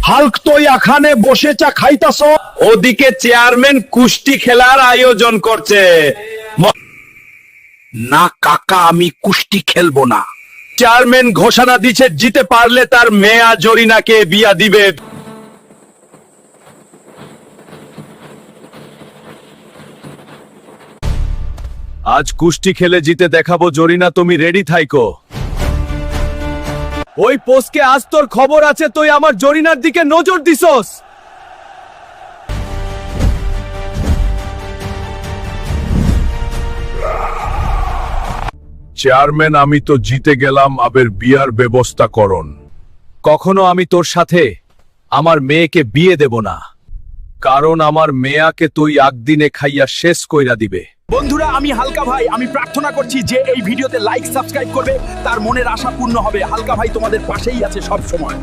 Hulk তো এখানে বসে চা খাইতাছ, ওদিকে চেয়ারম্যান কুস্তি খেলার আয়োজন করছে। না কাকা, আমি কুস্তি খেলবো না। চেয়ারম্যান ঘোষণা দিচ্ছে জিতে পারলে তার মেয়া জরিনাকে বিয়া দিবে। আজ কুস্তি খেলে জিতে দেখাবো জরিনা, তুমি রেডি থাইকো। ওই পোস্টকে আজ তোর খবর আছে, তুই আমার জরিনার দিকে নজর দিছস। চেয়ারম্যান, আমি তো জিতে গেলাম, আবার বিয়ার ব্যবস্থা করুন। কখনো আমি তোর সাথে আমার মেয়েকে বিয়ে দেব না, কারণ আমার মেয়াকে তুই একদিনে খাইয়া শেষ কইরা দিবে। বন্ধুরা, আমি হালকা ভাই, আমি প্রার্থনা করছি যে এই ভিডিওতে লাইক সাবস্ক্রাইব করবে তার মনের আশা পূর্ণ হবে। হালকা ভাই তোমাদের পাশেই আছে সব সময়।